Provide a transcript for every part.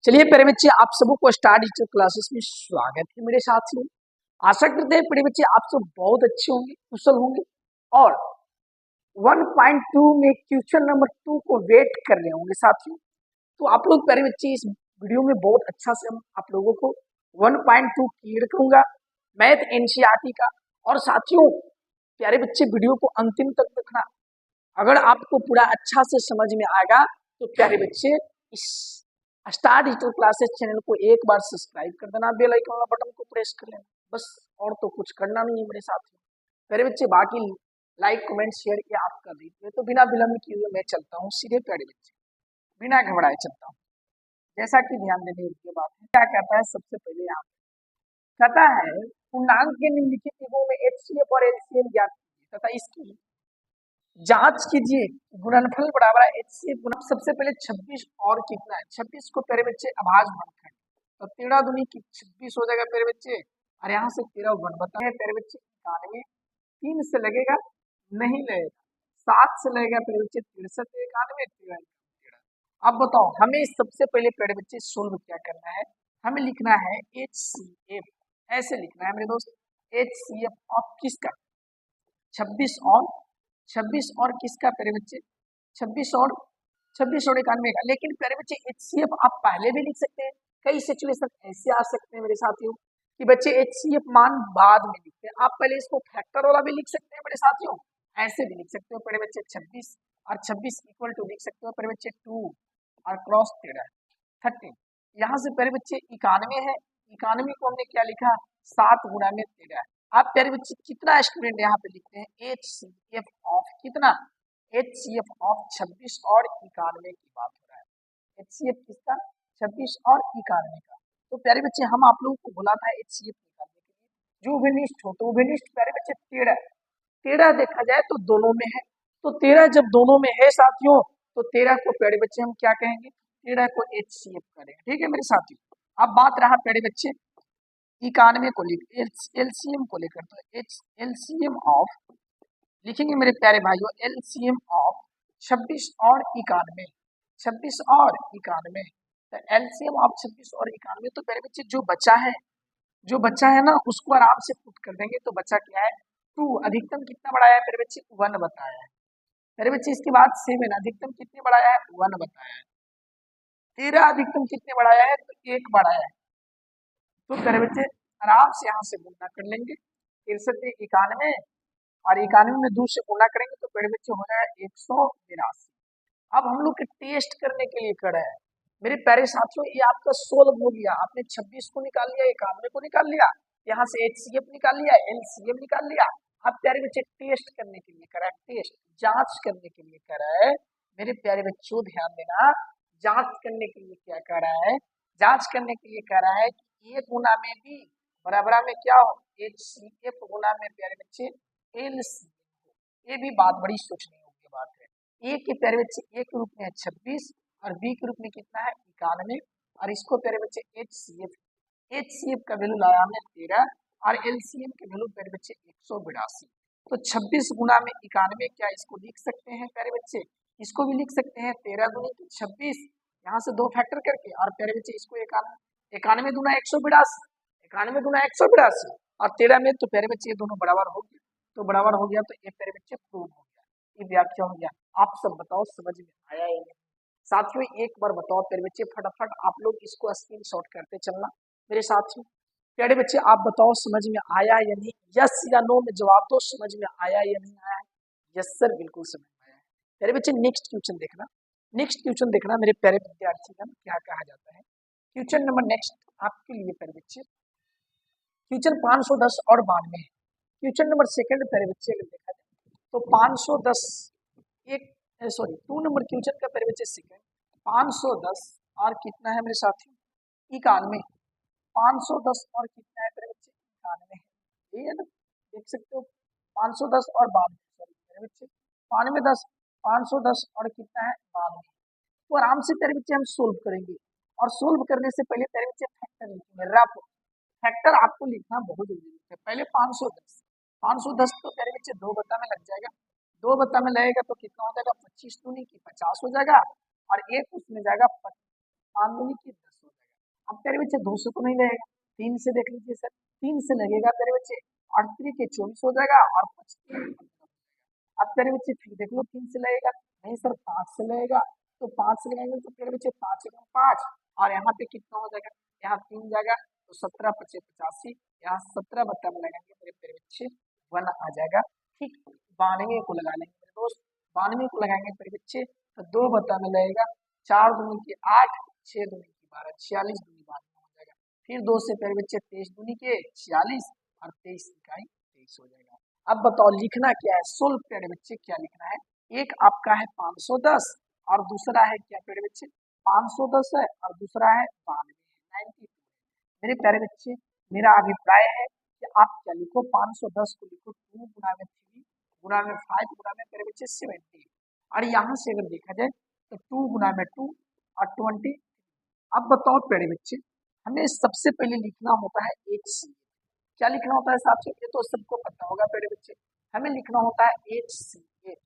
चलिए प्यारे बच्चे, आप सबको स्टार डिजिटल क्लासेस में स्वागत है मेरे साथियों। आशा करते हैं प्यारे बच्चे आप सब बहुत अच्छे होंगे, कुशल होंगे और 1.2 में क्वेश्चन नंबर 2 को वेट कर रहे होंगे साथियों। तो आप लोग प्यारे बच्चे इस वीडियो में बहुत अच्छा से हम आप लोगों को 1.2 क्लियर करूंगा मैथ एनसीईआरटी का। और साथियों प्यारे बच्चे वीडियो को अंतिम तक देखना। अगर आपको पूरा अच्छा से समझ में आएगा तो प्यारे बच्चे इस स्टार डिजिटल क्लासेस चैनल को एक बार सब्सक्राइब कर देना, बेल आइकन वाला बटन को प्रेस कर लेना, बस और तो कुछ करना नहीं है मेरे साथ। प्यारे बच्चे बाकी लाइक कमेंट शेयर ये आप कर दीजिए। तो बिना विलंब किए हुए मैं चलता हूँ सीधे प्यारे बच्चे, बिना घबराए चलता हूँ। जैसा कि ध्यान देने योग्य बात है, क्या कहता है सबसे पहले यहाँ कहता है पूर्णांक के निम्नलिखित युगों में एचसीएफ और एलसीएम ज्ञात कीजिए तथा इसकी जांच कीजिए। गुणनफल बराबर है एचसीएफ गुना सबसे पहले 26 और कितना है 26 को प्यारे बच्चे अभाज्य बनते हैं तो 13 दूनी की 26 हो जाएगा प्यारे बच्चे। और यहाँ से 13 वन बता है प्यारे बच्चे 91। 3 से लगेगा नहीं लगेगा, 7 से लगेगा प्यारे बच्चे 63 91 13। अब बताओ हमें सबसे पहले प्यारे बच्चे सोल्व क्या करना है, हमें लिखना है एचसीएफ। ऐसे लिखना है मेरे दोस्त, एचसीएफ ऑफ किसका 26 और किसका प्यारे बच्चे 26 और 91 का। लेकिन प्यारे बच्चे एचसीएफ आप पहले भी लिख सकते हैं, कई सिचुएशन ऐसे आ सकते हैं मेरे साथियों कि बच्चे एचसीएफ मान बाद में लिखते हैं। आप पहले इसको फैक्टर वाला भी लिख सकते हैं मेरे साथियों, ऐसे भी लिख सकते हो प्यारे बच्चे 26 और 26 इक्वल टू लिख सकते हो प्यारे बच्चे 2 और क्रॉस 13 यहाँ से प्यारे बच्चे 91 है, 91 को हमने क्या लिखा 7 गुणा में 13। आप प्यारे बच्चे कितना स्टूडेंट यहाँ पे लिखते हैं एचसीएफ ऑफ कितना एचसीएफ ऑफ 26 और 91 की बात हो रहा है। एचसीएफ किसका 26 और 91 का। तो प्यारे बच्चे हम आप लोगों को बोला था एचसीएफ निकालने के लिए जो उभयनिष्ठ हो, तो उभयनिष्ठ प्यारे बच्चे 13 देखा जाए तो दोनों में है। तो 13 जब दोनों में है साथियों तो 13 को प्यारे बच्चे हम क्या कहेंगे 13 को एचसीएफ करेंगे, ठीक है मेरे साथियों। अब बात रहा प्यारे बच्चे 91 को एलसीएम को लेकर, तो एलसीएम ऑफ लिखेंगे मेरे प्यारे भाइयों एलसीएम ऑफ 26 और 91, 26 और 91। तो एलसीएम ऑफ 26 और 91 तो प्यारे बच्चे जो बच्चा है ना उसको आराम से पुट कर देंगे। तो बच्चा क्या है 2, अधिकतम कितना बढ़ाया है प्यारे बच्चे 1 बताया है प्यारे बच्चे। इसके बाद 7 अधिकतम कितने बढ़ाया है 1 बताया है। 13 अधिकतम कितने बढ़ाया है तो 1 बढ़ाया है। तो प्यारे बच्चे आराम से यहाँ से गुणा कर लेंगे 63 91 और 91 में 2 से गुणा करेंगे तो प्यारे बच्चे हो जाएगा 182। अब हम लोग के टेस्ट करने के लिए कर रहे हैं मेरे प्यारे साथियों, ये आपका सोल्व हो गया। आपने 26 को निकाल लिया, 91 को निकाल लिया, यहाँ से एचसीएफ निकाल लिया, एलसीएम निकाल लिया। अब प्यारे बच्चे टेस्ट करने के लिए करा है, टेस्ट जांच करने के लिए करा है मेरे प्यारे बच्चों, ध्यान देना। जांच करने के लिए क्या कर रहा है, जांच करने के लिए कह रहा है कि ए गुना में भी बराबर में क्या हो एचसीएफ गुना में प्यारे बच्चे एलसीएम। ये भी बात बड़ी सोचने योग्य बात है। ए के प्यारे बच्चे ए के रूप में है 26 और बी के रूप में कितना है 91 और इसको प्यारे बच्चे एचसीएफ का वैल्यू लाया हमने 13 और एलसीएम के वैल्यू प्यारे बच्चे 182। तो 26 गुना में 91 क्या इसको लिख सकते हैं प्यारे बच्चे, इसको भी लिख सकते हैं 13 गुनी 26, यहाँ से 2 फैक्टर करके और प्यारे बच्चे इसको 91 गुना 182, 91 गुना 182 और 13 में तो प्यारे बच्चे ये दोनों बराबर हो गया। तो बराबर हो गया तो ये प्यारे बच्चे प्रूव हो गया, ये व्याख्या हो गया। आप सब बताओ समझ में आया या नहीं साथियों, एक बार बताओ प्यारे बच्चे फटाफट आप लोग इसको स्क्रीनशॉट करते चलना मेरे साथियों। प्यारे बच्चे आप बताओ समझ में आया या नहीं, यस या नो में जवाब दो, समझ में आया या नहीं आया। यस सर बिल्कुल समझ में आया है। प्यारे बच्चे नेक्स्ट क्वेश्चन देखना, नेक्स्ट क्वेश्चन देखना मेरे प्यारे विद्यार्थीगण क्या कहा जाता है। क्वेश्चन नंबर नेक्स्ट आपके लिए प्यारे बच्चे क्वेश्चन 510 और 92 है। क्वेश्चन नंबर सेकंड प्यारे बच्चे अगर देखा जाए तो 510 एक 2 नंबर क्वेश्चन का प्यारे बच्चे सेकंड 510 और कितना है मेरे साथी 91, 510 और कितना है मेरे बच्चे 91 है, यही है ना, देख सकते हो 510 और 92 सॉरी मेरे बच्चे 92 10 510 और कितना है 92। तो आराम से तेरे बच्चे हम सोल्व करेंगे और सोल्व करने से पहले तेरे बच्चे फैक्टर लिखेंगे। रफ फैक्टर आपको लिखना बहुत जरूरी है। पहले 510 तो तेरे बच्चे 2 बता में लग जाएगा, 2 बता में लगेगा तो कितना हो जाएगा 25 दूनी की 50 हो जाएगा और एक उसमें जाएगा 5 दूनी की 10 हो अब प्यारे बच्चे 2 से तो नहीं लगेगा, 3 से देख लीजिए सर, 3 से लगेगा प्यारे बच्चे, 8 3 के 24 हो जाएगा और 5 अब प्यारे बच्चे फिर देख लो 3 से लगेगा, नहीं सर 5 से लगेगा, तो 5 से लगाएंगे तो प्यारे बच्चे 5 एकम 5 और यहाँ पे कितना हो जाएगा, यहाँ 3 जाएगा तो 17 पचे 85, यहाँ 17 बट्टा में लगाएंगे मेरे प्यारे बच्चे 1 आ जाएगा। ठीक 92 को लगा लेंगे मेरे दोस्त, 92 को लगाएंगे मेरे बच्चे तो 2 बट्टा में लगेगा, 4 दूनी की 8, 6 दूनी की 12, 46 दूनी 92 हो जाएगा। फिर 2 से प्यारे बच्चे 23 दूनी के 46 और 23 इकाई 23 हो जाएगा। अब बताओ लिखना क्या है, सोल्व प्यारे बच्चे क्या लिखना है, एक आपका है 510 और दूसरा है क्या प्यारे बच्चे 510 है और दूसरा है 92 मेरे प्यारे बच्चे, मेरा अभिप्राय है कि आप क्या लिखो 510 को लिखो 2 गुना में 3 गुना में 5 गुना में प्यारे बच्चे 70 और यहाँ से अगर देखा जाए तो 2 गुना में 2 और 20। अब बताओ प्यारे बच्चे, हमें सबसे पहले लिखना होता है HCF, क्या लिखना होता है साहब, ये तो सबको पता होगा प्यारे बच्चे, हमें लिखना होता है HCF,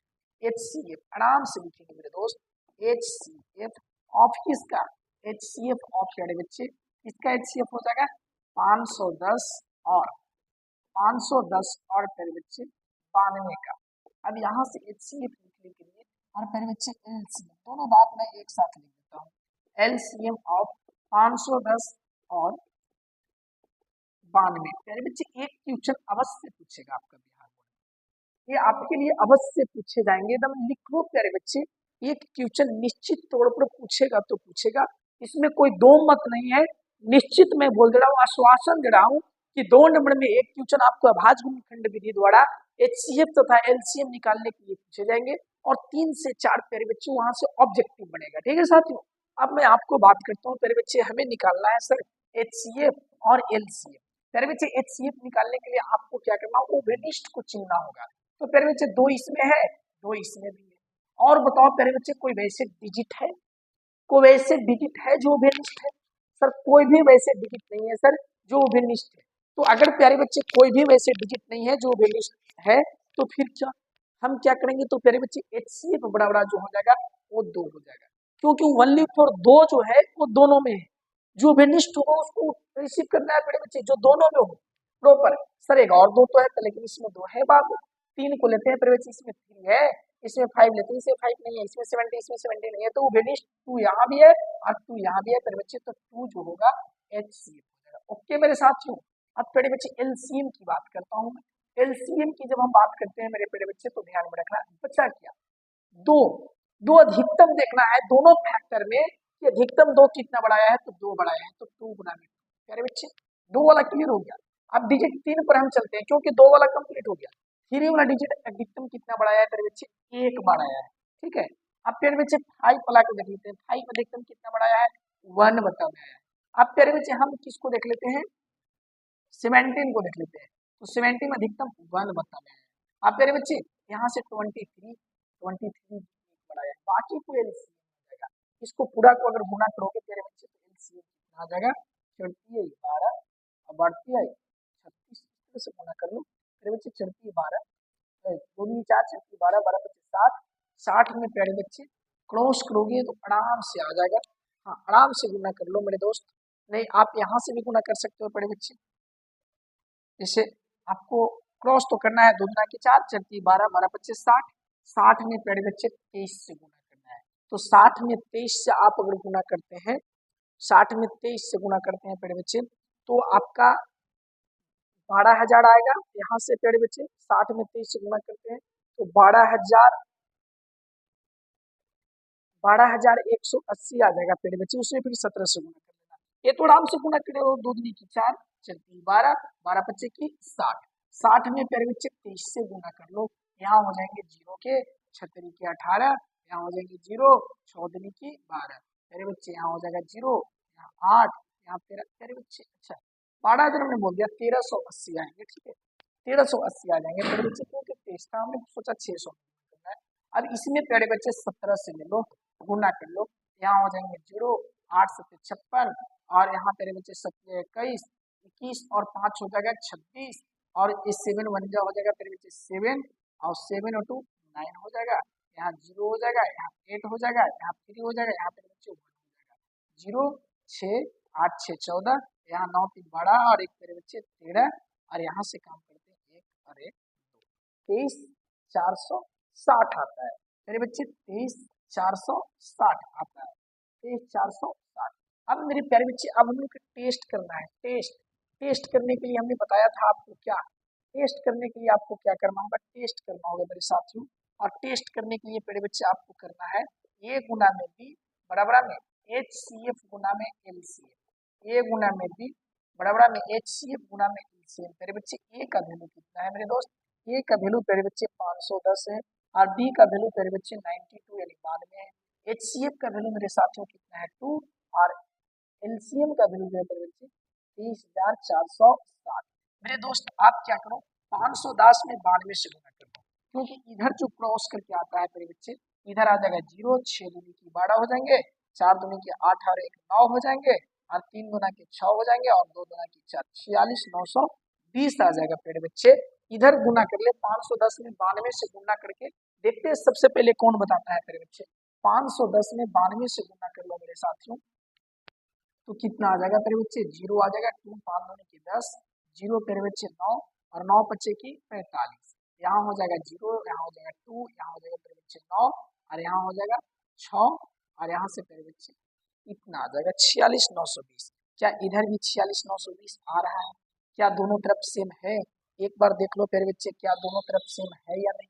HCF आराम से लिखेंगे मेरे दोस्त, HCF ऑफ किसका, HCF ऑफ प्यारे बच्चे इसका HCF हो जाएगा 510 और 510 और प्यारे बच्चे 92 का। अब यहाँ से HCF लिखने के लिए और प्यारे बच्चे LCM दोनों बात मैं एक साथ लिख देता हूँ, LCM ऑफ 510 और 92 प्यारे बच्चे एक क्वेश्चन अवश्य पूछेगा आपका बिहार बोर्ड, ये आपके लिए अवश्य पूछे जाएंगे, एकदम लिख लो प्यारे बच्चे, एक क्वेश्चन निश्चित तौर पर पूछेगा तो पूछेगा, इसमें कोई दो मत नहीं है, निश्चित मैं बोल दे रहा हूँ, आश्वासन दे रहा हूँ कि 2 नंबर में एक क्वेश्चन आपको अभाज्य गुणनखंड विधि द्वारा HCF तथा LCM निकालने के लिए पूछे जाएंगे और 3 से 4 प्यारे बच्चे वहां से ऑब्जेक्टिव बनेगा। ठीक है साथियों, अब मैं आपको बात करता हूँ प्यारे बच्चे, हमें निकालना है सर HCF और LCM। प्यारे बच्चे HCF निकालने के लिए आपको क्या करना होगा, ओवेनिस्ट को चुनना होगा, तो प्यारे बच्चे 2 इसमें है 2 इसमें भी है, और बताओ प्यारे बच्चे कोई वैसे डिजिट है, कोई वैसे डिजिट है जो ओवेनिस्ट है, सर कोई भी वैसे डिजिट नहीं है सर जो ओवेनिस्ट है, तो अगर प्यारे बच्चे कोई भी वैसे डिजिट नहीं है जो ओवेनिस्ट है तो फिर क्या हम क्या करेंगे, तो प्यारे बच्चे HCF बड़ा बड़ा जो हो जाएगा वो 2 हो जाएगा, क्योंकि ओनली फॉर 2 जो है वो दोनों में है, जो ओवेनिस्ट होगा उसको रिसीव करना है प्यारे बच्चे जो दोनों में हो प्रॉपर, सर एक और 2 तो है लेकिन इसमें 2 है बाबू, 3 को लेते हैं प्यारे बच्चे, इसमें 3 है, इसमें 5 लेते हैं, इसमें 5 नहीं है, इसमें 70 इसमें 70 नहीं है, तो ओवेनिस्ट 2 यहाँ भी है और 2 यहाँ भी है प्यारे बच्चे, तो 2 जो होगा HCF हो जाएगा। ओके मेरे साथियों, अब प्यारे बच्चे LCM की बात करता हूँ, LCM की जब हम बात करते हैं मेरे प्यारे बच्चे तो ध्यान में रखना, बचा क्या 2 2 अधिकतम देखना है दोनों फैक्टर में कि अधिकतम 2 कितना बढ़ाया है, तो 2 बढ़ाया है, तो 2 गुना में प्यारे बच्चे 2 वाला क्लियर हो गया। अब डिजिट 3 पर हम चलते हैं क्योंकि 2 वाला कंप्लीट हो गया, 3 वाला डिजिट अधिकतम कितना बढ़ाया है प्यारे बच्चे 1 बढ़ाया है। ठीक है, अब प्यारे बच्चे 5 वाला को देख लेते हैं, 5 अधिकतम कितना बढ़ाया है 1 बता में आया है। अब प्यारे बच्चे हम किसको देख लेते हैं 17 को देख लेते हैं, तो 17 में अधिकतम 1 बता में आया है। अब प्यारे बच्चे यहाँ से 23 बढ़ाया है, बाकी को LCM हो जाएगा, इसको पूरा को अगर गुना करोगे प्यारे बच्चे तो LCM आ जाएगा 34 12 और बढ़ती है 36 से गुना कर लो प्यारे बच्चे 34 12 2 4 36 12 12 25 60 60 में प्यारे बच्चे क्रॉस करोगे तो आराम से आ जाएगा, हाँ आराम से गुना कर लो मेरे दोस्त, नहीं आप यहाँ से भी गुना कर सकते हो प्यारे बच्चे, जैसे आपको क्रॉस तो करना है 2 गुना की 4 34 12 12 25 60 60 में प्यारे बच्चे 23 से गुना करना है, तो 60 में 23 से आप अगर गुना करते हैं 60 में 23 से गुना करते हैं प्यारे बच्चे तो आपका 12,000 आएगा, यहाँ से प्यारे बच्चे 60 में 23 से गुना करते हैं तो 12,180 आ जाएगा प्यारे बच्चे, उसमें फिर 17 से गुना कर लेना, ये तो आराम से गुना करे हो 2 दूनी की 4 34 12 12 25 की 60 60 में प्यारे बच्चे 23 से गुना कर लो, यहाँ हो जाएंगे 0 के 36 के 18, यहाँ हो जाएंगे 0 6 दूनी की 12 प्यारे बच्चे, यहाँ हो जाएगा 0 यहाँ 8 यहाँ 13 प्यारे बच्चे, अच्छा 12 जब हमने बोल दिया 1380 आएंगे, ठीक है 1380 आ जाएंगे प्यारे बच्चे, क्योंकि 23 का हमने सोचा 600 करना है। अब इसमें प्यारे बच्चे 17 से ले लो गुना कर लो, यहाँ हो जाएंगे 0 8 7 56 और यहाँ प्यारे बच्चे 7 21 21 और 5 हो जाएगा 26 और इस 7 1 हो जाएगा प्यारे बच्चे 7 और 7 और 2 9 हो जाएगा, यहाँ 0 हो जाएगा, यहाँ 8 हो जाएगा, यहाँ 3 हो जाएगा, यहाँ प्यारे बच्चे 1 हो जाएगा, 0 6 8 6 14, यहाँ 9 3 12 और एक मेरे बच्चे 13, और यहाँ से काम करते हैं 1 और 1 2, 23,460 आता है मेरे बच्चे, 23,460 आता है, 23,460। अब मेरे प्यारे बच्चे, अब हम लोग को टेस्ट करना है। टेस्ट करने के लिए हमने बताया था आपको क्या, टेस्ट करने के लिए आपको क्या करना होगा, टेस्ट करना होगा मेरे साथियों। और टेस्ट करने के लिए मेरे बच्चे आपको करना है ए गुना में बी बराबर में HCF गुना में LCM, ए गुना में बी बराबर में HCF गुना में LCM। मेरे बच्चे ए का वैल्यू कितना है मेरे दोस्त, ए का वैल्यू मेरे बच्चे 510 है, और बी का वैल्यू मेरे बच्चे 92 यानी 92 है। HCF का वैल्यू मेरे साथियों कितना है 2, और LCM का वैल्यू है मेरे बच्चे 30,460। मेरे दोस्त आप क्या करो, 510 में 92 से गुना कर दो, क्योंकि इधर जो क्रॉस करके आता है मेरे बच्चे, इधर आ जाएगा 0, 6 दूनी की 12 हो जाएंगे, 4 दूनी की 8 और 1 9 हो जाएंगे, और 3 गुना के 6 हो जाएंगे, और 2 गुना की 4 46,920 आ जाएगा मेरे बच्चे। इधर गुना कर ले, 510 में 92 से गुना करके देखते हैं सबसे पहले कौन बताता है मेरे बच्चे। 510 में 92 से गुना कर लो मेरे साथियों, तो कितना आ जाएगा मेरे बच्चे, 0 आ जाएगा, 2 5 दूनी की 10, 0 मेरे बच्चे 9, और 9 बच्चे की 45, यहाँ हो जाएगा 0, यहाँ हो जाएगा 2, यहाँ हो जाएगा मेरे बच्चे 9, और यहाँ हो जाएगा 6, और यहाँ से मेरे बच्चे इतना आ जाएगा 46,920। क्या इधर भी 46,920 आ रहा है? क्या दोनों तरफ सेम है? एक बार देख लो मेरे बच्चे, क्या दोनों तरफ सेम है या नहीं,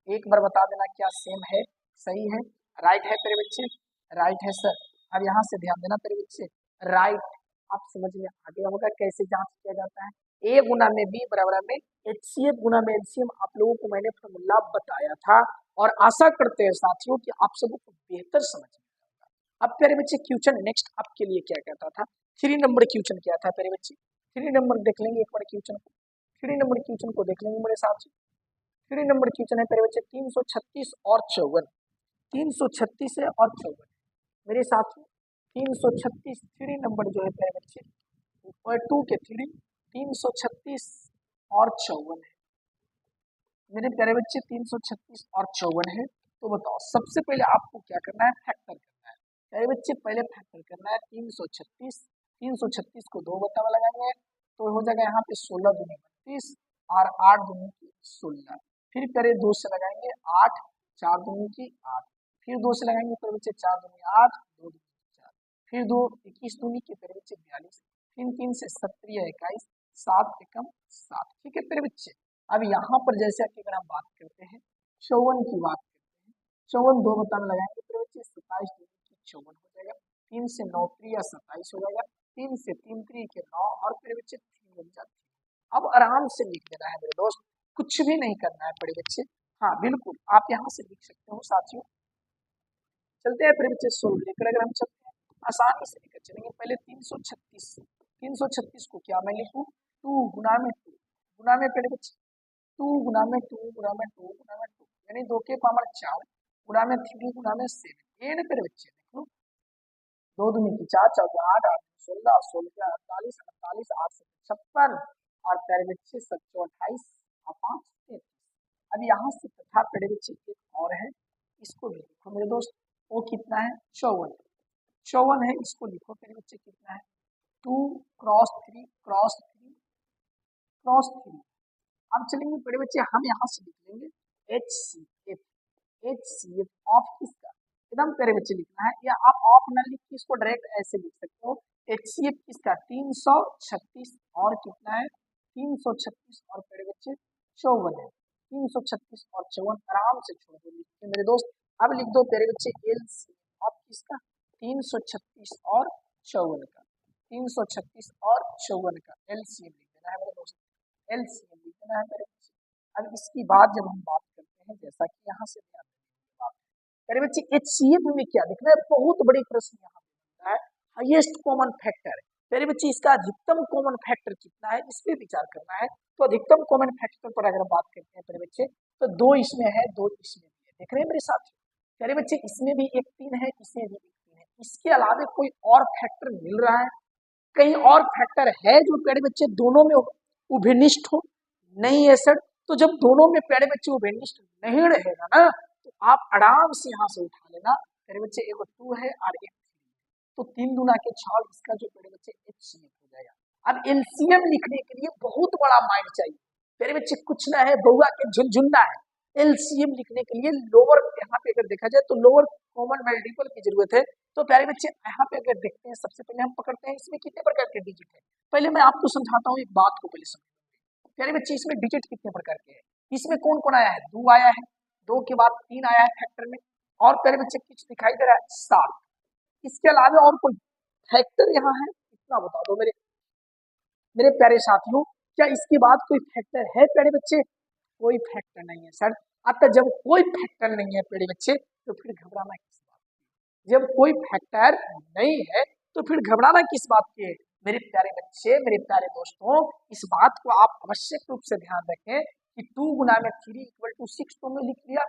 एक बार बता देना क्या सेम है, सही है, राइट है मेरे बच्चे, राइट है सर। अब यहाँ से ध्यान देना मेरे बच्चे, राइट आप समझ में आ गया होगा कैसे जांच किया जाता है। ए गुना में बी बराबर में HCF गुना में LCM, आप लोगों को मैंने फॉर्मूला बताया था, और आशा करते हैं साथियों कि आप सबको बेहतर समझ में आएगा। अब प्यारे बच्चे क्वेश्चन नेक्स्ट आपके लिए क्या कहता था, 3 नंबर क्वेश्चन क्या था प्यारे बच्चे, 3 नंबर देख लेंगे एक बार क्वेश्चन को, 3 नंबर क्वेश्चन को देख लेंगे मेरे साथ। 3 नंबर क्वेश्चन है प्यारे बच्चे 336 और 54, 336 है और 54 मेरे साथ। 336 3 नंबर जो है प्यारे बच्चे ऊपर 2 के 3, 336 और 54 है मेरे प्यारे बच्चे, 336 और 54 है। तो बताओ सबसे पहले आपको क्या करना है, फैक्टर करना है प्यारे बच्चे, पहले फैक्टर करना है 336, 336 को 2 बता में लगाएंगे तो हो जाएगा यहाँ पे 16 दूनी 32, और 8 दूनी की 16, फिर प्यारे 2 से लगाएंगे 8, 4 दूनी की 8, फिर 2 से लगाएंगे प्यारे बच्चे 4 दूनी 8, 2 दूनी 4, फिर 2 21 दूनी की प्यारे बच्चे 42, फिर 3 से 17 या 21, 7 एकम 7, ठीक है प्यारे बच्चे। अब यहाँ पर जैसे कि अगर हम बात करते हैं 54 की बात करते हैं, 54 2 बता में लगाएंगे प्यारे बच्चे 27 दूनी की 54 हो जाएगा, 3 से 9 3 या 27 हो जाएगा, 3 से 3 3 के 9, और प्यारे बच्चे 3 बन जाती है। अब आराम से लिख देना है मेरे दोस्त, कुछ भी नहीं करना है प्यारे बच्चे, हाँ बिल्कुल आप यहाँ से लिख सकते हो साथियों। चलते हैं प्यारे बच्चे सोल्व लेकर, अगर हम चलते हैं आसानी से लेकर चलेंगे। पहले 336 को क्या मैं लिखूँ, 2 गुना में 2 गुना में प्यारे बच्चे 2 गुना में 2 गुना में 2 गुना में 2 यानी 2 के पावर 4 गुना में 3 गुना में 7, ये ना मेरे बच्चे देख लो, 2 दूनी की 4, 4 8 8 16 16 48 48 8 से 56, और प्यारे बच्चे 7 28 और 5 33। अब यहाँ से तथा प्यारे बच्चे एक और है, इसको भी लिखो मेरे दोस्त, वो कितना है 54, 54 है, इसको लिखो प्यारे बच्चे कितना है 2 क्रॉस 3 क्रॉस 3 क्रॉस 3। अब चलेंगे बड़े बच्चे, हम यहाँ से लिख लेंगे HCF ऑफ किसका, एकदम प्यारे बच्चे लिखना है, या आप ऑफ ना लिख के इसको डायरेक्ट ऐसे लिख सकते हो, HCF किसका 336 और कितना है 336 और प्यारे बच्चे 54 है, 336 और 54 आराम से छोड़ दो लिख के मेरे दोस्त। अब लिख दो प्यारे बच्चे LCM ऑफ किसका 336 और 54 का, 336 और 54 का LCM लिख देना है मेरे दोस्त, LCM लिख देना है मेरे बच्चे। अब इसकी बात जब हम बात करते हैं, जैसा कि यहाँ से ध्यान देने मेरे बच्चे HCF में क्या दिखना है, बहुत बड़ी प्रश्न यहाँ पे है, हाईएस्ट कॉमन फैक्टर मेरे बच्चे, इसका अधिकतम कॉमन फैक्टर कितना है इस पे विचार करना है। तो अधिकतम कॉमन फैक्टर पर अगर बात करते हैं मेरे बच्चे, तो 2 इसमें है 2 इसमें भी है, देख रहे हैं मेरे साथ मेरे बच्चे, इसमें भी एक 3 है इसमें भी एक 3 है, इसके अलावा कोई और फैक्टर मिल रहा है, कहीं और फैक्टर है जो प्यारे बच्चे दोनों में उभयनिष्ठ हो, नहीं है सर। तो जब दोनों में प्यारे बच्चे उभयनिष्ठ नहीं रहेगा ना, तो आप आराम से यहाँ से उठा लेना प्यारे बच्चे, एक 2 है और एक 3, तो 3 दूना के 6, इसका जो मेरे बच्चे HCF हो जाएगा। अब एलसीएम लिखने के लिए बहुत बड़ा माइंड चाहिए मेरे बच्चे, कुछ ना है बउआ के झुनझुनना है। एलसीएम लिखने के लिए लोअर, यहाँ पे अगर देखा जाए तो लोअर कॉमन मल्टीपल की जरूरत है। तो प्यारे बच्चे यहाँ पे अगर देखते हैं, सबसे पहले हम पकड़ते हैं इसमें कितने प्रकार के डिजिट है। पहले मैं आपको समझाता हूँ एक बात को, पहले समझो प्यारे बच्चे इसमें डिजिट कितने प्रकार के हैं। इसमें कौन कौन आया है, 2 आया है, 2 के बाद 3 आया है फैक्टर में, और प्यारे बच्चे कुछ दिखाई दे रहा है 7। इसके अलावा और कोई फैक्टर यहाँ है, इतना बता दो मेरे मेरे प्यारे साथियों, क्या इसके बाद कोई फैक्टर है प्यारे बच्चे? कोई फैक्टर नहीं है सर। अब तक जब कोई फैक्टर नहीं है प्यारे बच्चे, तो फिर घबराना किस बात की? जब कोई फैक्टर नहीं है तो फिर घबराना किस बात की है? मेरे प्यारे बच्चे, मेरे प्यारे दोस्तों, इस बात को आप आवश्यक रूप से ध्यान रखें कि 2 गुना में 3 = 6 तो में लिख लिया,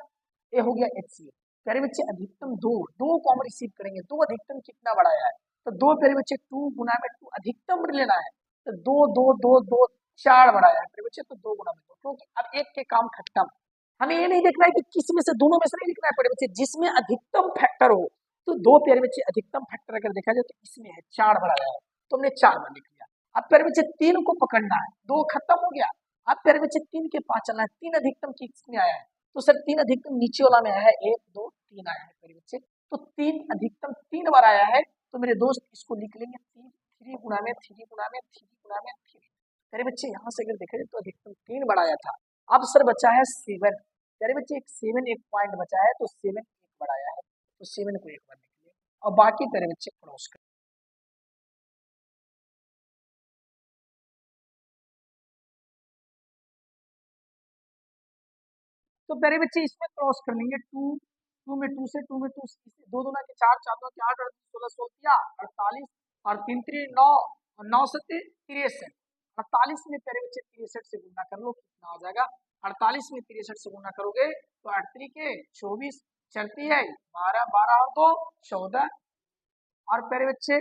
ये हो गया HCF। प्यारे बच्चे अधिकतम 2 को हम रिसीव करेंगे, 2 अधिकतम कितना बढ़ाया है, तो 2 प्यारे बच्चे 2 गुना में 2 अधिकतम लेना है, तो 2 2 2 2 4 बढ़ाया है मेरे बच्चे, तो 2 गुना में 2, क्योंकि अब एक के काम खत्म। हमें ये नहीं देखना है कि किस में से, दोनों में से नहीं लिखना है प्यारे बच्चे, जिसमें अधिकतम फैक्टर हो। तो 2 प्यारे बच्चे अधिकतम फैक्टर अगर देखा जाए तो इसमें है, 4 बढ़ाया है, तो हमने 4 में लिख लिया। अब प्यारे बच्चे 3 को पकड़ना है, 2 खत्म हो गया। अब प्यारे बच्चे 3 के पास चलना है, 3 अधिकतम किसमें आया है, तो सर 3 अधिकतम नीचे वाला में आया है, 1 2 3 आया है प्यारे बच्चे, तो 3 अधिकतम 3 बार आया है। तो मेरे दोस्त इसको लिख लेंगे 3 गुना में 3 गुना में 3 गुना में 3। मेरे बच्चे यहाँ से अगर देखें तो अधिकतम 3 बार आया था। अब सर बचा है 7, मेरे बच्चे एक 7 एक पॉइंट बचा है, तो 7 एक बार आया है, तो 7 को एक बार लिख लिया, और बाकी तेरे बच्चे क्रॉस कर। तो मेरे बच्चे इसमें क्रॉस कर लेंगे, 2 में 2 से 2 में 2 से 2 दूना के 4, 4 दूना के 8, 16 16 48, और 3 3 9, और 9 से 63, 48 में तेरे बच्चे 63 से गुना कर लो, कितना आ जाएगा, 48 में 63 से गुना करोगे तो 8 3 के 24, चलती है 12, 12 और 2 14, और प्यारे बच्चे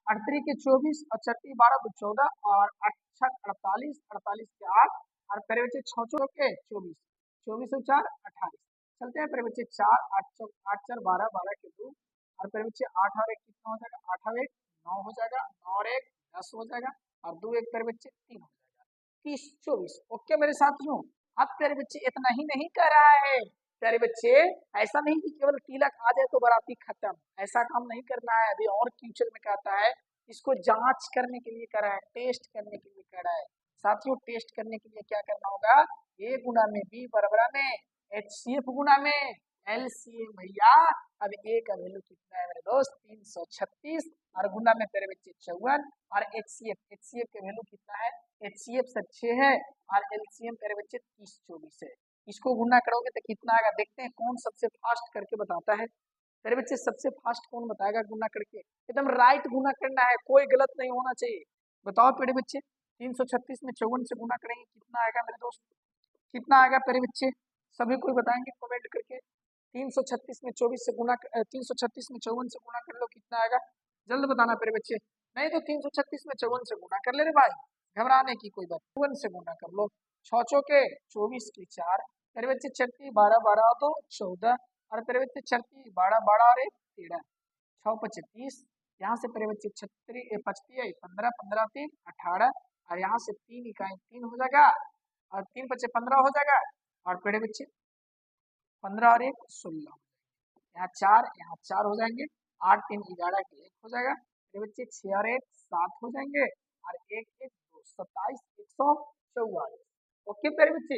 8 3 के 24, और 34 12 तो 14, और 8 6 48, 48 के 8, और प्यारे बच्चे 6 6 के 24, 24 और 4 28, चलते हैं प्यारे बच्चे 4 8 4 12, 12 के 2, और प्यारे बच्चे 8 और 1 कितना हो जाएगा, 8 और 1 9 हो जाएगा, 9 और 1 10 हो जाएगा, और 2 1 प्यारे बच्चे 3 हो जाएगा, 30 24। ओके मेरे साथियों, अब प्यारे बच्चे इतना ही नहीं कर रहा है प्यारे बच्चे, ऐसा नहीं कि केवल तिलक आ जाए तो बाराती खत्म, ऐसा काम नहीं करना है। अभी और फ्यूचर में कहता है, इसको जांच करने के लिए कर रहा है, टेस्ट करने के लिए कर रहा है। साथियों टेस्ट करने के लिए क्या करना होगा, A गुना में B बराबर में HCF गुना में LCM भैया। अब A का वैल्यू कितना है मेरे दोस्त, 336, और गुना में तेरे बच्चे 54, और HCF का वैल्यू कितना है, HCF सर 6 है, और LCM तेरे बच्चे 30 24 है। इसको गुना करोगे तो कितना आएगा, देखते हैं कौन सबसे फास्ट करके बताता है। मेरे बच्चे सबसे फास्ट कौन बताएगा गुना करके, एकदम राइट गुना करना है, कोई गलत नहीं होना चाहिए। बताओ मेरे बच्चे, 336 में 54 से गुना करेंगे कितना आएगा मेरे दोस्त, कितना आएगा मेरे बच्चे, सभी कोई बताएंगे कमेंट करके। 336 में 24 से गुना, 336 में 54 से गुना कर लो, कितना आएगा, जल्द बताना मेरे बच्चे। नहीं तो 336 में 54 से गुना कर ले रे भाई, घबराने की कोई बात, 54 से गुना कर लो, 6 चौके 24 के 4, मेरे बच्चे 36 12 12 तो 14, और मेरे बच्चे 36 12 12 और 1 13, 6 25 30, यहाँ से मेरे बच्चे 36 25 15 15 3 18, और यहाँ से 3 इकाई 3 हो जाएगा, और 3 बच्चे 15 हो जाएगा, और पेड़े बच्चे 15 और 1 16, यहाँ 4 यहाँ 4 हो जाएंगे, 8 3 11 के 1 हो जाएगा, मेरे बच्चे 6 और 1 7 हो जाएंगे, और 1 1 2 27 144। ओके प्यारे बच्चे,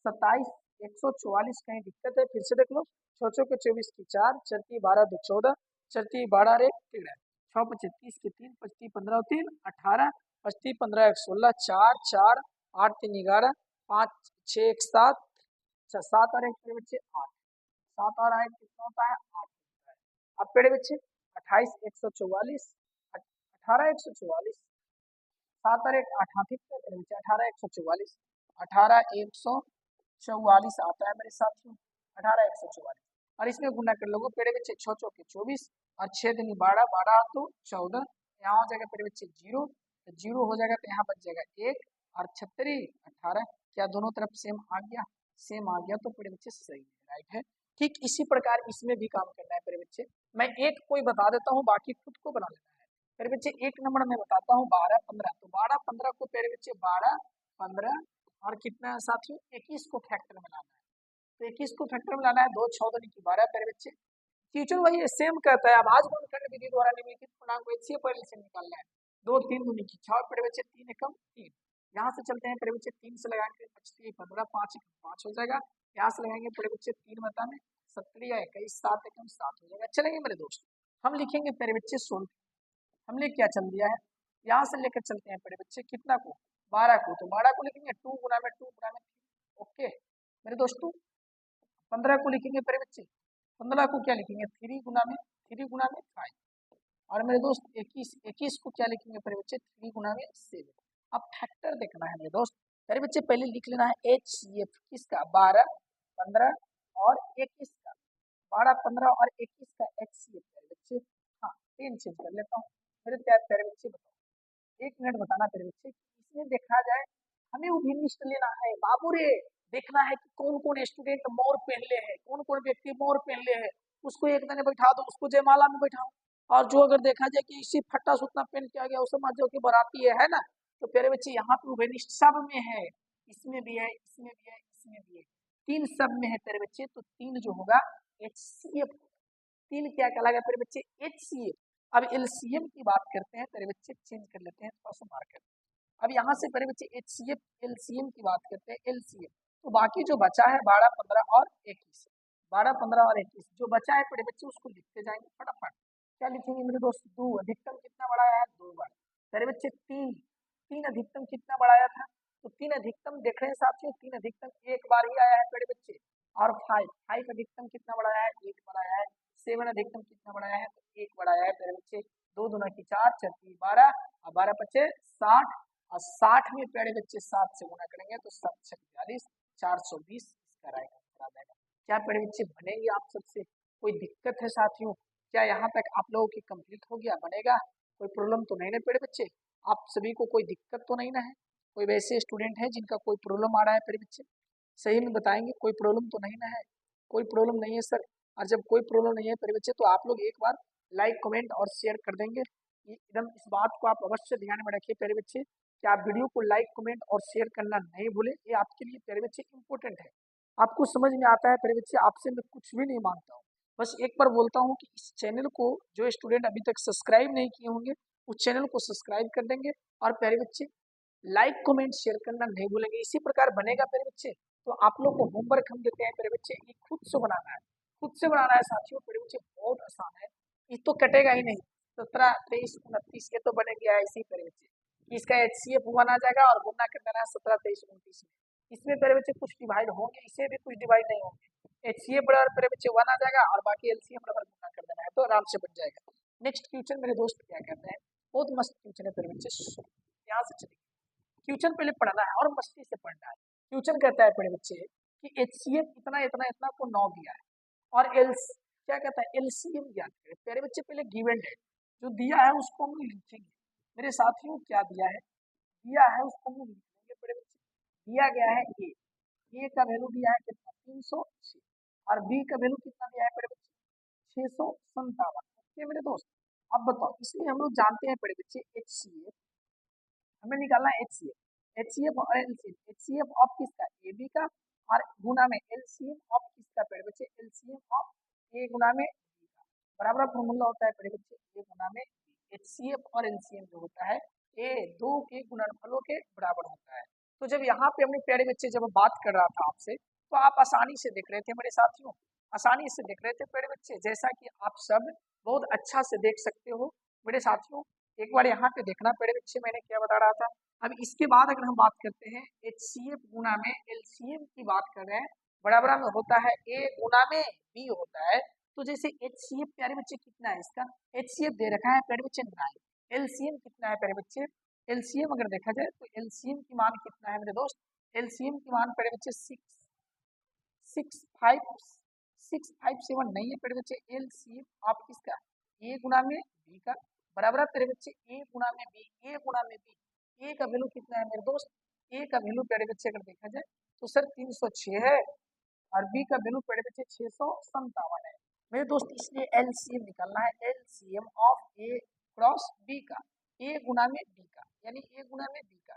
27 144, कहीं दिक्कत है फिर से देख लो, 6 6 के 24 की 4, 4 12 2 14, 4 12 1 13, 6 25 30 के 3, 25 15 3 18, 25 15 1 16, 4 4 8 3 11, 5 6 1 7, 7 और 1 पेड़े बच्चे 8, 7 और 8 कितना होता है 8 होता है। अब पेड़े बच्चे 28 144, 18 144, 7 और 1 8 हाथी पेड़े बच्चे 18 144, 18 144 आता है मेरे साथियों, 18 144, और इसमें गुना कर लोगों पेड़े बच्चे 6 चौके 24, और 6 दिन 12 12 तो 14, यहाँ हो जाएगा पेड़े बच्चे 0, तो 0 हो जाएगा, तो यहाँ बच जाएगा 1, और 36 18, क्या दोनों तरफ सेम आ गया, सेम आ गया, तो पेड़े बच्चे सही है, राइट है। ठीक इसी प्रकार इसमें भी काम करना है पेड़े बच्चे, मैं एक कोई बता देता हूँ, बाकी खुद को बना लेना है। मेरे बच्चे एक नंबर में बताता हूँ 12 15, तो 12 15 को मेरे बच्चे 12 15 और कितना है साथियों 21 को फैक्टर में लाना है। तो 21 को फैक्टर में लाना है, 2 6 दूनी की 12 मेरे बच्चे। फ्यूचर वही सेम कहता है, अब आज गुणनखंड विधि द्वारा निम्नलिखित पूर्णांक को HCF और LCM निकालना है। 2 3 दूनी की 6 मेरे बच्चे, 3 एकम 3। यहाँ से चलते हैं मेरे बच्चे, 3 से लगाएंगे 25 15, 5 एकम 5 हो जाएगा। यहाँ से लगाएंगे मेरे बच्चे 3 बता में 70 या 21, 7 एकम 7 हो जाएगा। चलेंगे मेरे दोस्त, हम लिखेंगे मेरे बच्चे 16। हमने क्या चल दिया है, यहाँ से लेकर चलते हैं मेरे बच्चे कितना को, 12 को, तो 12 को लिखेंगे 2 गुना में 2 गुना में 3। ओके मेरे दोस्तों, 15 को लिखेंगे मेरे बच्चे, 15 को क्या लिखेंगे 3 गुना में 5। और मेरे दोस्त 21 को क्या लिखेंगे मेरे बच्चे, 3 गुना में 7। अब फैक्टर देखना है मेरे दोस्त। मेरे बच्चे पहले लिख लेना है HCF किसका, 12 15 और 21 का, 12 15 और 21 का HCF मेरे बच्चे। हाँ पेन चेंज कर लेता हूँ मेरे प्यारे बच्चे। बताओ 1 मिनट बताना मेरे बच्चे, इसमें देखा जाए हमें उभिनिष्ठ लेना है बाबू रे। देखना है कि कौन कौन स्टूडेंट मोर पहले है, कौन कौन व्यक्ति मोर पहले है, उसको एक दिन बैठा दो, उसको जयमाला में बैठाओ। और जो अगर देखा जाए कि इसी फट्टा सुतना पेन किया गया उसे समझ जाओ कि बराती है ना। तो प्यारे बच्चे यहाँ पे उभयनिष्ठ सब में है, इसमें भी है, इसमें भी है, इसमें भी है, 3 सब में है प्यारे बच्चे। तो 3 जो होगा HCF, 3 क्या कहलाएगा प्यारे बच्चे, HCF। अब LCM की बात करते हैं प्यारे बच्चे, चेंज कर लेते हैं थोड़ा सा मार्कर। अब यहाँ से प्यारे बच्चे HCF LCM की बात करते हैं, LCM। तो बाकी जो बचा है 12 15 और 21, 12 15 और 21 जो बचा है प्यारे बच्चे उसको लिखते जाएंगे फटाफट। क्या लिखेंगे मेरे दोस्त, 2 अधिकतम कितना बढ़ाया है, 2 बार। प्यारे बच्चे 3 3 अधिकतम कितना बढ़ाया था, तो 3 अधिकतम देख रहे हैं साथियों, 3 अधिकतम एक बार ही आया है प्यारे बच्चे। और 5 अधिकतम कितना बढ़ाया है, 1 बढ़ाया है। 7 अधिकतम कितना बढ़ाया है, तो 1 बढ़ाया है प्यारे बच्चे। 2 दूना की 4 4 3 12 और 12 पच्चे 60 और 60 में प्यारे बच्चे 7 से गुना करेंगे तो 7 6 42 420 इसका राइट आंसर आ जाएगा। क्या प्यारे बच्चे बनेंगे आप सबसे, कोई दिक्कत है साथियों, क्या यहाँ तक आप लोगों की कंप्लीट हो गया, बनेगा, कोई प्रॉब्लम तो नहीं ना प्यारे बच्चे, आप सभी को कोई दिक्कत तो नहीं ना है, कोई वैसे स्टूडेंट है जिनका कोई प्रॉब्लम आ रहा है प्यारे बच्चे, सही में बताएंगे कोई प्रॉब्लम तो नहीं ना है, कोई प्रॉब्लम नहीं है सर। और जब कोई प्रॉब्लम नहीं है प्यारे बच्चे तो आप लोग एक बार लाइक कमेंट और शेयर कर देंगे, एकदम इस बात को आप अवश्य ध्यान में रखिए प्यारे बच्चे कि आप वीडियो को लाइक कमेंट और शेयर करना नहीं भूलें, ये आपके लिए प्यारे बच्चे इंपॉर्टेंट है। आपको समझ में आता है प्यारे बच्चे, आपसे मैं कुछ भी नहीं मांगता हूँ, बस एक बार बोलता हूँ कि इस चैनल को जो स्टूडेंट अभी तक सब्सक्राइब नहीं किए होंगे उस चैनल को सब्सक्राइब कर देंगे, और प्यारे बच्चे लाइक कमेंट शेयर करना नहीं भूलेंगे। इसी प्रकार बनेगा प्यारे बच्चे। तो आप लोग को होमवर्क हम देते हैं प्यारे बच्चे, ये खुद से बनाना है, खुद से बनाना है साथियों प्यारे बच्चे, बहुत आसान है, ये तो कटेगा ही नहीं। 17 23 29 ये तो बने गया है इसी प्यारे बच्चे, इसका HCF 1 आ जाएगा और गुना कर देना है 17 23 29 में। इसमें प्यारे बच्चे कुछ डिवाइड होंगे, इसे भी कुछ डिवाइड नहीं होंगे। HCF बराबर प्यारे बच्चे 1 आ जाएगा और बाकी LCM बराबर गुना कर देना है तो आराम से बन जाएगा। नेक्स्ट क्वेश्चन मेरे दोस्त क्या कहते हैं, बहुत मस्त क्वेश्चन है प्यारे बच्चे, यहाँ से चलिए क्वेश्चन पहले पढ़ना है और मस्ती से पढ़ना है। क्वेश्चन कहता है बड़े बच्चे कि HCF इतना इतना इतना को 9 दिया है और एल क्या कहता है LCM ज्ञात करें। प्यारे बच्चे पहले गिवन है, जो दिया है उसको हम लिखेंगे। मेरे साथियों क्या दिया है, दिया है उसको हम लिखेंगे बड़े बच्चे। दिया गया है ए का वैल्यू दिया है कितना 306 और बी का वैल्यू कितना दिया है बड़े बच्चे 657। ओके मेरे दोस्त, अब बताओ इसलिए हम लोग जानते हैं बड़े बच्चे HCF हमें निकालना है HCF और LCM, HCF ऑफ किसका AB का और गुना में LCM ऑफ किसका पेड़ बच्चे LCM ऑफ A गुना में B का, बराबर फॉर्मूला होता है पेड़ बच्चे A गुना में B। HCF और LCM जो होता है A दो के गुणनफलों के बराबर होता है। तो जब यहाँ पे हमने प्यारे बच्चे जब बात कर रहा था आपसे तो आप आसानी से देख रहे थे मेरे साथियों, आसानी से देख रहे थे प्यारे बच्चे, जैसा कि आप सब बहुत अच्छा से देख सकते हो मेरे साथियों। एक बार यहाँ पे देखना प्यारे बच्चे मैंने क्या बता रहा था। अब इसके बाद अगर हम बात करते हैं HCF गुना में LCM की बात कर रहे हैं, बराबर में होता है A गुना में B होता है। तो जैसे HCF प्यारे बच्चे कितना है, इसका HCF दे रखा है प्यारे बच्चे 9, LCM कितना है प्यारे बच्चे, LCM अगर देखा जाए तो LCM की मान कितना है मेरे दोस्त, LCM की मान प्यारे बच्चे 657 नहीं है प्यारे बच्चे, LCM आप किसका A गुना में B का, बराबर है प्यारे बच्चे A गुना में B, A गुना में B, ए का वैल्यू कितना है मेरे दोस्त, ए का वैल्यू प्यारे बच्चे अगर देखा जाए तो सर 306 है और बी का वैल्यू प्यारे बच्चे 657 है। मेरे दोस्त इसलिए एलसीएम निकालना है, LCM of A cross B का, ए गुना में बी का, यानी ए गुना में बी का।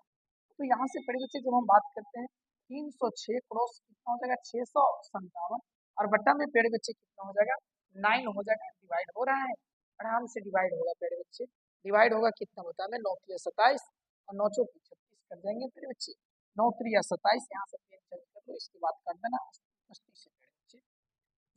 तो यहाँ से पढ़े बच्चे जब हम बात करते हैं 306 क्रॉस कितना हो जाएगा 657, और बट्टा में पेड़ बच्चे कितना हो जाएगा 9 हो जाएगा। डिवाइड हो रहा है, आराम से डिवाइड होगा पेड़ बच्चे, डिवाइड होगा कितना होता है, 9 3 27 और 9 4 36 कर जाएंगे पेड़ बच्चे, 9 3 27, यहाँ से पेड़ चेंज कर दो, इसके बाद कर देना मस्ती से पेड़ बच्चे।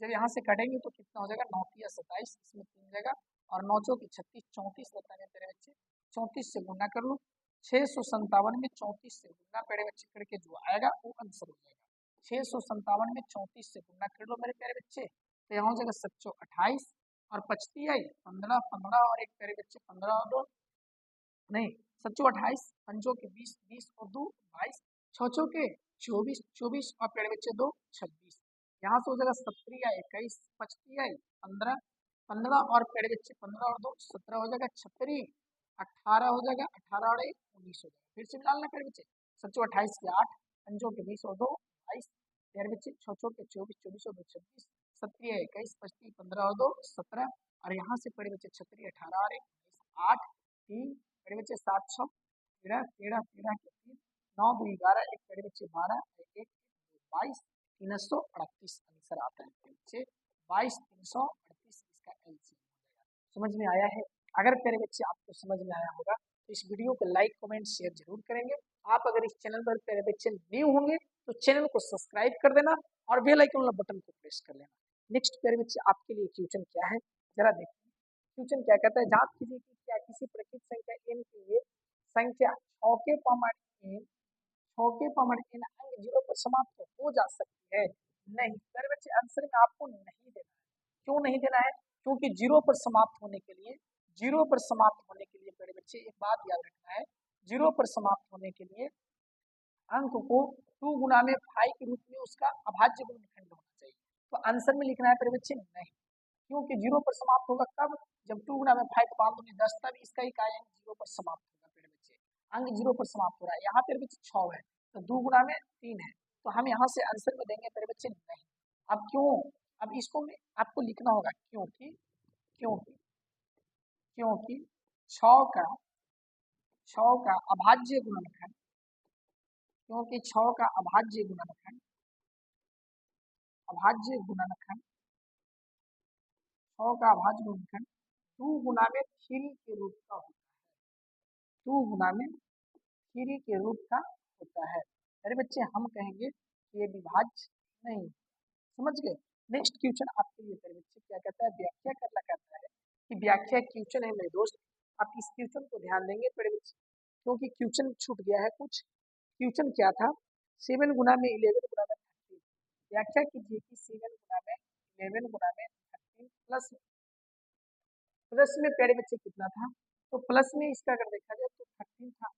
जब यहाँ से कटेंगे तो कितना हो जाएगा 9 3 27, इसमें 3 जाएगा और 9 4 36 34 होता है पेड़ बच्चे, 34 से गुना कर लो, 657 में 34 से गुना पेड़े बच्चे करके जो आएगा वो आंसर हो जाएगा। 657 में 34 से गुना कर लो मेरे प्यारे बच्चे, तो यहाँ हो जाएगा 728 और 25 आई 15 15 और एक प्यारे बच्चे 15 और 2 नहीं 728, 5 के 20 20 और 2 22, 6 के 24 24 और प्यारे बच्चे 2 26, यहाँ से हो जाएगा 17 या 21, 25 आई 15 15 और प्यारे बच्चे 15 और 2 17 हो जाएगा, 36 18 हो जाएगा, 18 और 1 19 हो जाएगा। फिर से मिला लेना प्यारे बच्चे, 728 के 8, 5 के 20 और 2 22, प्यारे बच्चे 6 के 24 24 और 2 26, 17 21 25 15 और 2 17, और यहाँ से प्यारे बच्चे 36 18 और 1 8 3 प्यारे बच्चे 7 6 13 13 13 के 3 9 2 11 एक प्यारे बच्चे 12 1 22 338 आंसर आता है प्यारे बच्चे 22 338 इसका एलसीएम हो जाएगा। समझ में आया है? अगर प्यारे बच्चे आपको समझ में आया होगा तो इस वीडियो को लाइक कमेंट शेयर जरूर करेंगे। आप अगर इस चैनल पर प्यारे बच्चे न्यू होंगे तो चैनल को सब्सक्राइब कर देना और बेल आइकन वाला बटन को प्रेस कर लेना। नेक्स्ट प्यारे बच्चे आपके लिए क्वेश्चन क्या है जरा देखिए। क्वेश्चन क्या कहता है, जांच कीजिए कि क्या किसी प्रकृत संख्या n के लिए संख्या 6 के पावर n 6 के पावर n अंक 0 पर समाप्त हो जा सकती है? नहीं प्यारे बच्चे, आंसर में आपको नहीं देना है। क्यों नहीं देना है? क्योंकि 0 पर समाप्त होने के लिए, 0 पर समाप्त होने के लिए प्यारे बच्चे एक बात याद रखना है, 0 पर समाप्त होने के लिए अंक को 2 गुना में 5 के रूप में उसका अभाज्य गुणनखंड होना चाहिए। तो आंसर में लिखना है प्यारे बच्चे नहीं, क्योंकि 0 पर समाप्त होगा कब, जब 2 गुना में 5 5 दूनी 10, तब इसका ही कार्य 0 पर समाप्त होगा प्यारे बच्चे। अंक 0 पर समाप्त हो रहा है, यहाँ पे बच्चे 6 है तो 2 गुना में 3 है, तो हम यहाँ से आंसर में देंगे प्यारे बच्चे नहीं। अब क्यों, अब इसको में आपको लिखना होगा क्योंकि क्योंकि क्योंकि 6 का अभाज्य गुणनखंड, क्योंकि 6 का अभाज्य गुणनखंड 6 का अभाज्य गुणनखंड 2 गुना में 3 के रूप का होता है, 2 गुना में 3 के रूप का होता है। अरे बच्चे हम कहेंगे कि ये विभाज्य नहीं। समझ गए? नेक्स्ट क्वेश्चन आपके लिए मेरे बच्चे क्या कहता है, व्याख्या करना कहता है कि व्याख्या क्वेश्चन है मेरे दोस्त, आप इस क्वेश्चन को ध्यान देंगे मेरे बच्चे, क्योंकि क्वेश्चन छूट गया है कुछ। क्वेश्चन क्या था, 7 गुना में 11 गुना में 13, व्याख्या कीजिए कि 7 गुना में 11 गुना में 13 प्लस में प्यारे बच्चे कितना था, तो प्लस में इसका अगर देखा जाए तो 13 था,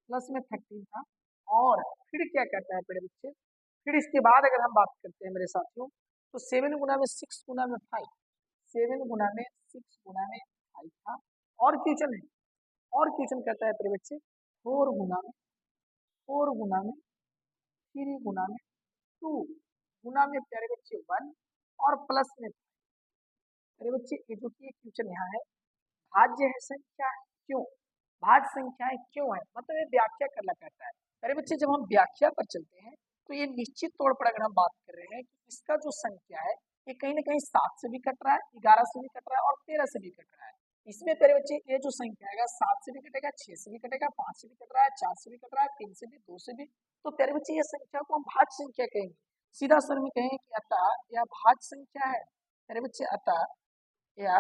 प्लस में 13 था। और फिर क्या कहता है प्यारे बच्चे, फिर इसके बाद अगर हम बात करते हैं मेरे साथियों तो 7 गुना में 6 गुना में 5, 7 गुना में 6 गुना में 5 था। और क्वेश्चन है, और क्वेश्चन कहता है प्यारे बच्चे 4 गुना में 3 गुना में 2 गुना में प्यारे बच्चे 1 और प्लस में प्यारे बच्चे ये जो कि क्वेश्चन यहाँ है, भाज्य है संख्या है क्यों, भाज्य संख्याएं क्यों है, मतलब ये व्याख्या करना कहता है। अरे बच्चे जब हम व्याख्या पर चलते हैं तो ये निश्चित तौर पर अगर हम बात कर रहे हैं कि इसका जो संख्या है ये कहीं ना कहीं 7 से भी कट रहा है, 11 से भी कट रहा है और 13 से भी कट रहा है। इसमें प्यारे बच्चे ये जो संख्या है 7 से भी कटेगा, 6 से भी कटेगा, 5 से भी कट रहा है, 4 से भी कट रहा है, 3 से भी, 2 से भी। तो प्यारे बच्चे ये संख्या को हम भाज्य संख्या कहेंगे। सीधा सर में कहेंगे कि अतः यह भाज्य संख्या है। प्यारे बच्चे अतः यह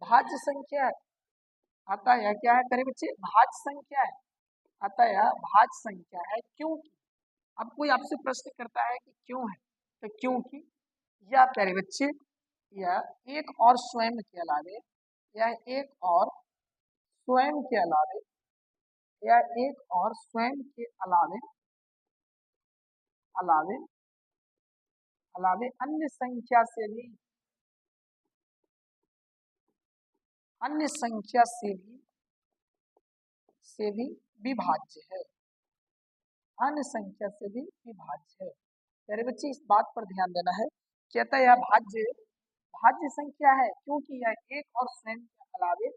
भाज्य संख्या है, अतः यह क्या है प्यारे बच्चे, भाज्य संख्या है, अतः यह भाज्य संख्या है क्योंकि। अब कोई आपसे प्रश्न करता है कि क्यों है, तो क्योंकि यह प्यारे बच्चे यह एक और स्वयं के अलावे, यह एक और स्वयं के अलावे, यह एक और स्वयं के अलावे अलावे अलावे अन्य संख्या से भी, अन्य संख्या से भी विभाज्य है, अन्य संख्या से भी विभाज्य है। प्यारे बच्चे इस बात पर ध्यान देना है, कहता है यह भाज्य भाज्य संख्या है, क्योंकि यह एक और स्वयं के अलावे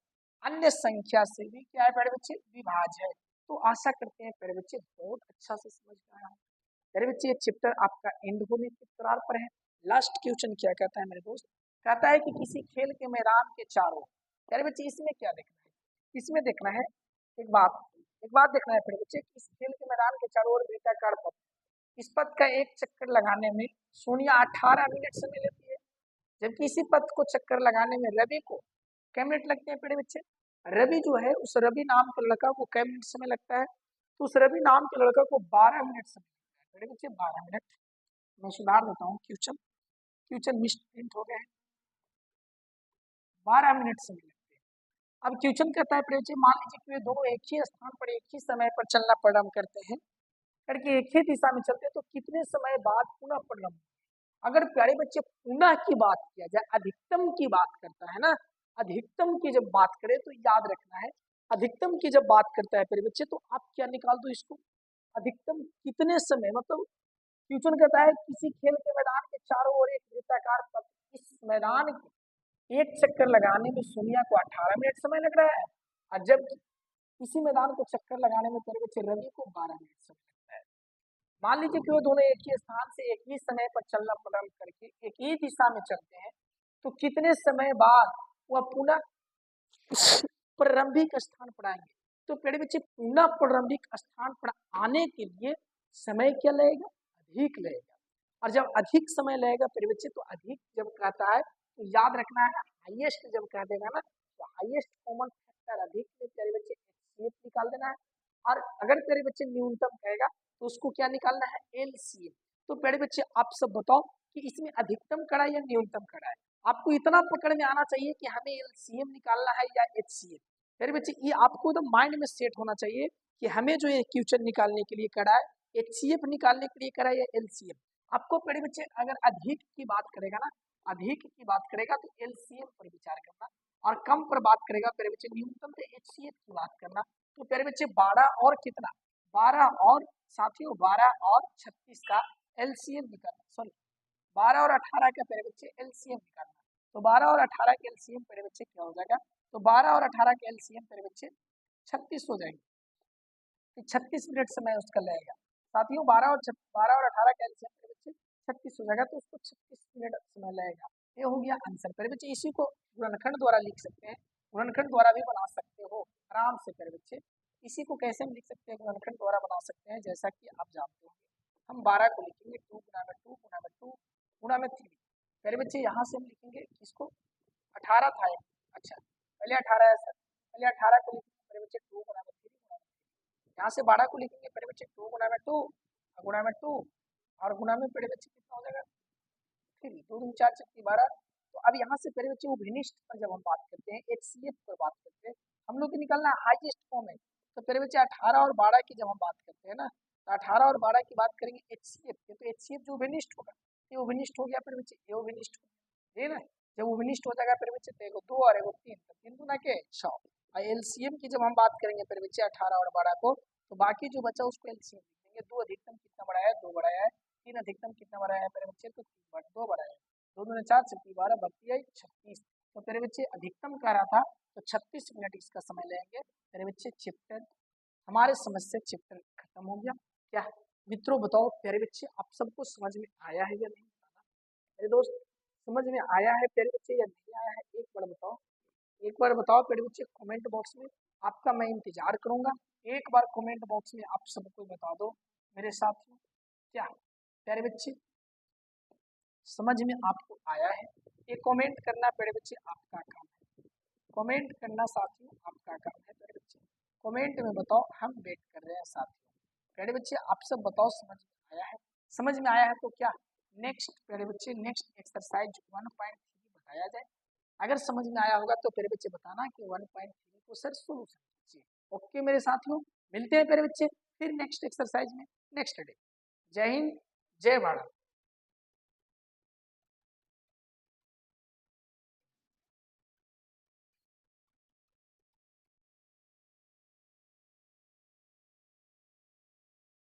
अन्य संख्या से भी क्या है प्यारे बच्चे, विभाज्य है। तो आशा करते हैं प्यारे बच्चे बहुत अच्छा से समझ में आया। मेरे बच्चे ये चैप्टर आपका एंड होने के कगार पर है। लास्ट क्वेश्चन क्या कहता है मेरे दोस्त, कहता है कि किसी खेल के मैदान के चारों, मेरे बच्चे इसमें क्या देखना है, इसमें देखना है एक बात देखना है मेरे बच्चे, इस खेल के मैदान के चारों ओर वृत्ताकार पथ, इस पथ का एक चक्कर लगाने में सोनिया 18 मिनट समय लेती है, जबकि इसी पथ को चक्कर लगाने में रवि को कै मिनट लगते हैं मेरे बच्चे। रवि जो है उस रवि नाम के लड़का को कै मिनट समय लगता है, तो उस रवि नाम के लड़का को 12 मिनट समय लगता है मेरे बच्चे, 12 मिनट। मैं सुधार देता हूँ, क्वेश्चन क्वेश्चन मिस प्रिंट हो गया है, 12 मिनट समय लगते हैं। अब क्वेश्चन कहता है प्रेम जी, मान लीजिए कि वे दोनों एक ही स्थान पर एक ही समय पर चलना प्रारंभ करते हैं, करके एक ही दिशा में चलते हैं, तो कितने समय बाद पुनः प्रारंभ। अगर प्यारे बच्चे पुनः की बात किया जाए, अधिकतम की बात करता है ना, अधिकतम की जब बात करें तो याद रखना है, अधिकतम की जब बात करता है प्यारे बच्चे, तो आप क्या निकाल दो इसको, अधिकतम कितने समय, मतलब क्वेश्चन कहता है किसी खेल के मैदान के चारों ओर एक वृत्ताकार पथ, इस मैदान के एक चक्कर लगाने में सोनिया को 18 मिनट समय लग रहा है, और जब इसी मैदान को चक्कर लगाने में प्यारे बच्चे रवि को 12 मिनट समय लगता है। मान लीजिए कि वो दोनों एक ही स्थान से एक ही समय पर चलना प्रारंभ करके एक ही दिशा में चलते हैं, तो कितने समय बाद वह पुनः प्रारंभिक स्थान पर आएंगे। तो प्यारे बच्चे पुनः प्रारंभिक स्थान पर आने के लिए समय क्या लगेगा, अधिक लगेगा, और जब अधिक समय लगेगा प्यारे बच्चे, तो अधिक जब कहता है तो याद रखना है, हाईएस्ट जब कह देगा ना, तो हाईएस्ट कॉमन फैक्टर अधिक में प्यारे बच्चे एचसीएफ निकाल देना है, और अगर प्यारे बच्चे न्यूनतम कहेगा तो उसको क्या निकालना है, एलसीएम। तो प्यारे बच्चे आप सब बताओ कि इसमें अधिकतम कड़ा या न्यूनतम कड़ा है, आपको इतना पकड़ में आना चाहिए कि हमें एलसीएम निकालना है या एचसीएफ। मेरे बच्चे ये आपको एकदम माइंड में सेट होना चाहिए कि हमें जो ये क्वेश्चन निकालने के लिए करा है, एचसीएफ निकालने के लिए करा है या एलसीएम। आपको मेरे बच्चे अगर अधिक की बात करेगा ना, अधिक की बात करेगा तो एलसीएम पर विचार करना, और कम पर बात करेगा मेरे बच्चे न्यूनतम तो एचसीएफ की बात करना। तो मेरे बच्चे 12 और कितना, 12 और साथियों 12 और 36 का एलसीएम निकालना, सॉरी 12 और 18 का मेरे बच्चे एलसीएम निकालना। तो 12 और 18 के एलसीएम मेरे बच्चे क्या हो जाएगा, तो 12 और 18 के एलसीएम मेरे बच्चे 36 हो जाएंगे, तो 36 मिनट समय उसका लगेगा। साथियों 12 और 18 का एलसीएम मेरे बच्चे 36 हो जाएगा, तो उसको 36 मिनट समय लगेगा। ये हो गया आंसर मेरे बच्चे। इसी को गुणनखंड द्वारा लिख सकते हैं, गुणनखंड द्वारा भी बना सकते हो आराम से मेरे बच्चे। इसी को कैसे हम लिख सकते हैं, गुणनखंड द्वारा बना सकते हैं, जैसा कि आप जानते हो हम 12 को लिखेंगे 2 गुना में 2 गुना में 2 गुना में 3। मेरे बच्चे यहाँ से हम लिखेंगे किसको, 18 था एक, अच्छा पहले 18 है सर, पहले 18 को लिखेंगे मेरे बच्चे 2 गुना में 3 गुना में 3। यहाँ से 12 को लिखेंगे मेरे बच्चे 2 गुना में 2 गुना में 2 और गुना में मेरे बच्चे कितना हो जाएगा 3, 2 दूनी 4 4 12। तो अब यहाँ से मेरे बच्चे उभयनिष्ठ पर जब हम बात करते हैं, एचसीएफ पर बात करते हैं, हम लोग को निकालना है हाईएस्ट फॉर्म है। तो मेरे बच्चे 18 और 12 की जब हम बात करते हैं ना, तो 18 और 12 की बात करेंगे एचसीएफ की, तो एचसीएफ जो उभयनिष्ठ होगा, ये उभयनिष्ठ हो गया मेरे बच्चे, ये उभयनिष्ठ हो गया, ये ना जब उभयनिष्ठ हो जाएगा मेरे बच्चे, तो एगो 2 और एगो 3, तो 3 दूना के 6। और एलसीएम की जब हम बात करेंगे मेरे बच्चे 18 और 12 को, तो बाकी जो बचा उसको एलसीएम लिखेंगे। 2 अधिकतम कितना बढ़ाया है, 2 बढ़ाया है, 3 अधिकतम कितना बढ़ाया है मेरे बच्चे, तो 2 बढ़ाया है, 2 दूना 4 6 12 बत्ती है 36। तो मेरे बच्चे अधिकतम कह रहा था, तो 36 मिनट इसका समय लेंगे मेरे बच्चे। चैप्टर हमारे समझ से चैप्टर खत्म हो गया। क्या मित्रों बताओ प्यारे बच्चे, आप सबको समझ में आया है या नहीं, मेरे दोस्त समझ में आया है प्यारे बच्चे या नहीं आया है, एक बार बताओ, एक बार बताओ प्यारे बच्चे कमेंट बॉक्स में, आपका मैं इंतजार करूंगा। एक बार कमेंट बॉक्स में आप सबको बता दो मेरे साथियों, क्या प्यारे बच्चे समझ में आपको आया है। ये कमेंट करना प्यारे बच्चे आपका काम है, कमेंट करना साथियों आपका काम है प्यारे बच्चे। कमेंट में बताओ, हम वेट कर रहे हैं साथियों। प्यारे बच्चे आप सब बताओ समझ में आया है, समझ में आया है तो क्या नेक्स्ट प्यारे बच्चे नेक्स्ट एक्सरसाइज 1.3 बताया जाए। अगर समझ में आया होगा तो प्यारे बच्चे बताना कि 1.3 को सर सोल्यूशन कीजिए। ओके मेरे साथियों, मिलते हैं प्यारे बच्चे फिर नेक्स्ट एक्सरसाइज में नेक्स्ट डे। जय हिंद, जय भारत।